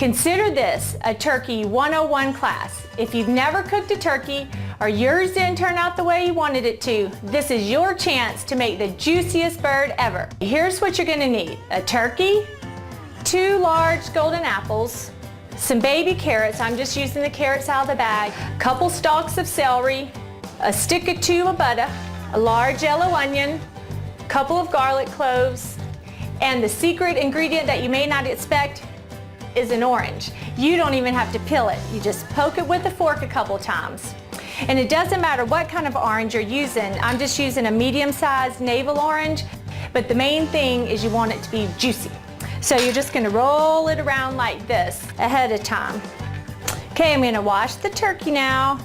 Consider this a Turkey 101 class. If you've never cooked a turkey or yours didn't turn out the way you wanted it to, this is your chance to make the juiciest bird ever. Here's what you're gonna need: a turkey, 2 large golden apples, some baby carrots, I'm just using the carrots out of the bag, a couple stalks of celery, a stick or 2 of butter, a large yellow onion, a couple of garlic cloves, and the secret ingredient that you may not expect is an orange. You don't even have to peel it. You just poke it with a fork a couple times. And it doesn't matter what kind of orange you're using. I'm just using a medium-sized navel orange, but the main thing is you want it to be juicy. So you're just gonna roll it around like this ahead of time. Okay, I'm gonna wash the turkey now.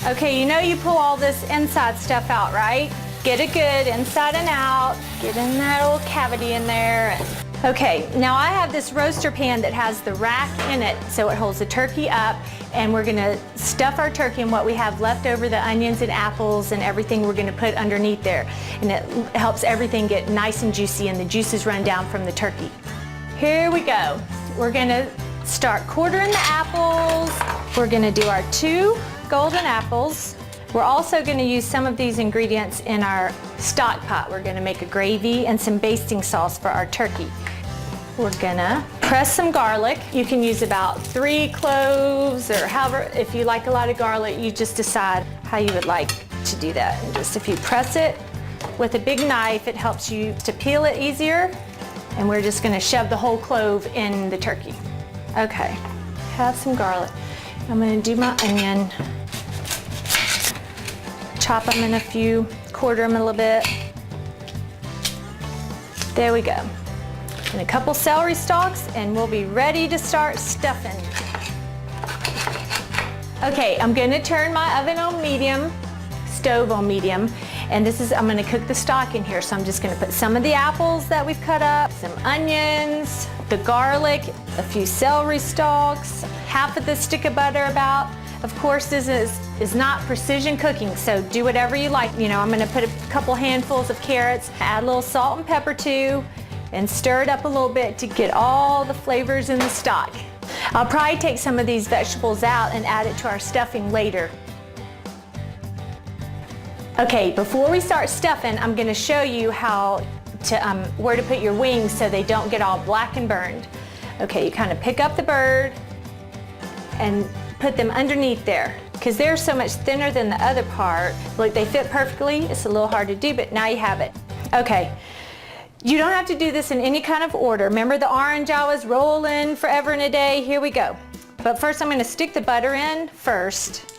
Okay, you know you pull all this inside stuff out, right? Get it good inside and out. Get in that little cavity in there. Okay, now I have this roaster pan that has the rack in it so it holds the turkey up, and we're gonna stuff our turkey and what we have left over, the onions and apples and everything, we're gonna put underneath there. And it helps everything get nice and juicy and the juices run down from the turkey. Here we go. We're gonna start quartering the apples. We're gonna do our 2 golden apples. We're also gonna use some of these ingredients in our stock pot. We're gonna make a gravy and some basting sauce for our turkey. We're gonna press some garlic. You can use about 3 cloves, or however, if you like a lot of garlic, you just decide how you would like to do that. And just if you press it with a big knife, it helps you to peel it easier. And we're just gonna shove the whole clove in the turkey. Okay, have some garlic. I'm gonna do my onion. Chop them in a few, quarter them a little bit. There we go. And a couple celery stalks, and we'll be ready to start stuffing. Okay, I'm gonna turn my oven on medium, stove on medium, and I'm gonna cook the stock in here. So I'm just gonna put some of the apples that we've cut up, some onions, the garlic, a few celery stalks, half of the stick of butter about. Of course, this is not precision cooking, so do whatever you like. You know, I'm gonna put a couple handfuls of carrots, add a little salt and pepper too, and stir it up a little bit to get all the flavors in the stock. I'll probably take some of these vegetables out and add it to our stuffing later. Okay, before we start stuffing, I'm gonna show you where to put your wings so they don't get all black and burned. Okay, you kind of pick up the bird and put them underneath there, because they're so much thinner than the other part. Look, they fit perfectly. It's a little hard to do, but now you have it. Okay, you don't have to do this in any kind of order. Remember the orange I was rolling forever and a day? Here we go. But first I'm gonna stick the butter in first.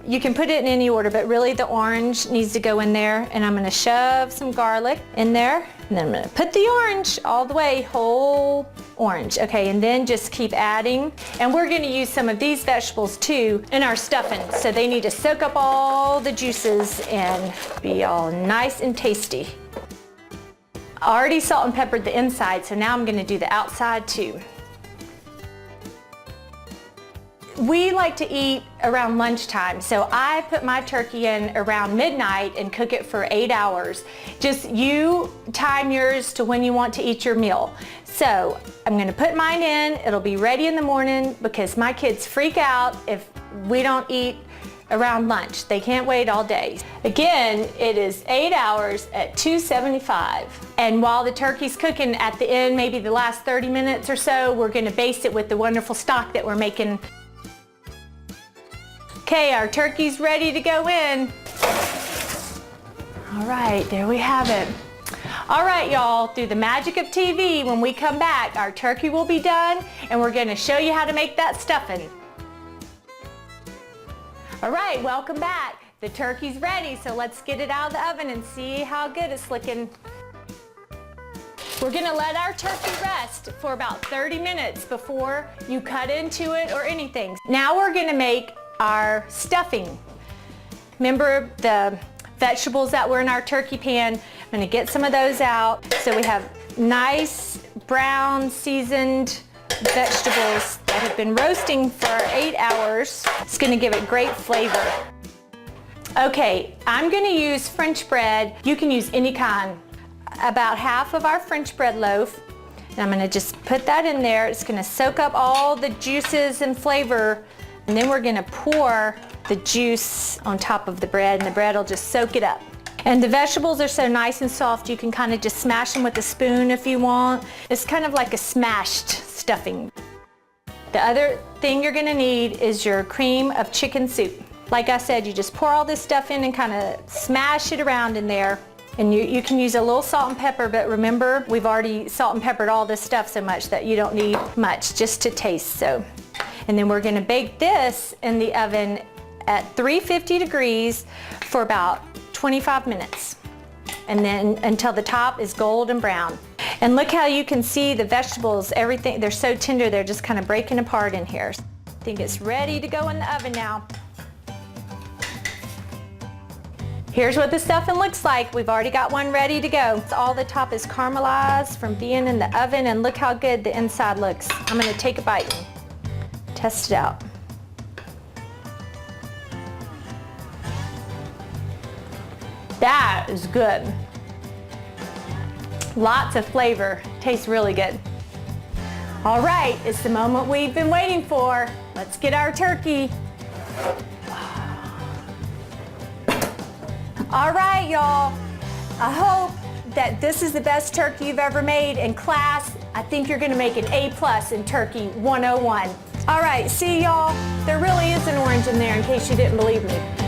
You can put it in any order, but really the orange needs to go in there, and I'm gonna shove some garlic in there, and then I'm gonna put the orange all the way, whole orange. Okay, and then just keep adding. And we're gonna use some of these vegetables too in our stuffing, so they need to soak up all the juices and be all nice and tasty. I already salt and peppered the inside, so now I'm gonna do the outside too. We like to eat around lunchtime, so I put my turkey in around midnight and cook it for 8 hours. Just you time yours to when you want to eat your meal. So I'm gonna put mine in, it'll be ready in the morning, because my kids freak out if we don't eat around lunch. They can't wait all day. Again, it is 8 hours at 275. And while the turkey's cooking, at the end, maybe the last 30 minutes or so, we're gonna baste it with the wonderful stock that we're making. Okay, our turkey's ready to go in. All right, there we have it. All right, y'all, through the magic of TV, when we come back, our turkey will be done, and we're gonna show you how to make that stuffing. All right, welcome back. The turkey's ready, so let's get it out of the oven and see how good it's looking. We're gonna let our turkey rest for about 30 minutes before you cut into it or anything. Now we're gonna make our stuffing. Remember the vegetables that were in our turkey pan? I'm gonna get some of those out. So we have nice brown seasoned vegetables that have been roasting for 8 hours. It's gonna give it great flavor. Okay, I'm gonna use French bread. You can use any kind. About half of our French bread loaf, And I'm gonna just put that in there. It's gonna soak up all the juices and flavor, and then we're gonna pour the juice on top of the bread, and the bread will just soak it up. And the vegetables are so nice and soft, you can kind of just smash them with a spoon if you want. It's kind of like a smashed stuffing. The other thing you're gonna need is your cream of chicken soup. Like I said, you just pour all this stuff in and kind of smash it around in there. And you can use a little salt and pepper, but remember, we've already salt and peppered all this stuff so much that you don't need much, just to taste. So, and then we're gonna bake this in the oven at 350 degrees for about 25 minutes. And then until the top is golden brown. And look how you can see the vegetables, everything, they're so tender, they're just kind of breaking apart in here. I think it's ready to go in the oven now. Here's what the stuffing looks like. We've already got one ready to go. All the top is caramelized from being in the oven, and look how good the inside looks. I'm gonna take a bite and test it out. That is good. Lots of flavor, tastes really good. All right, it's the moment we've been waiting for. Let's get our turkey. All right, y'all. I hope that this is the best turkey you've ever made. In class, I think you're gonna make an A+ in Turkey 101. All right, see y'all. There really is an orange in there in case you didn't believe me.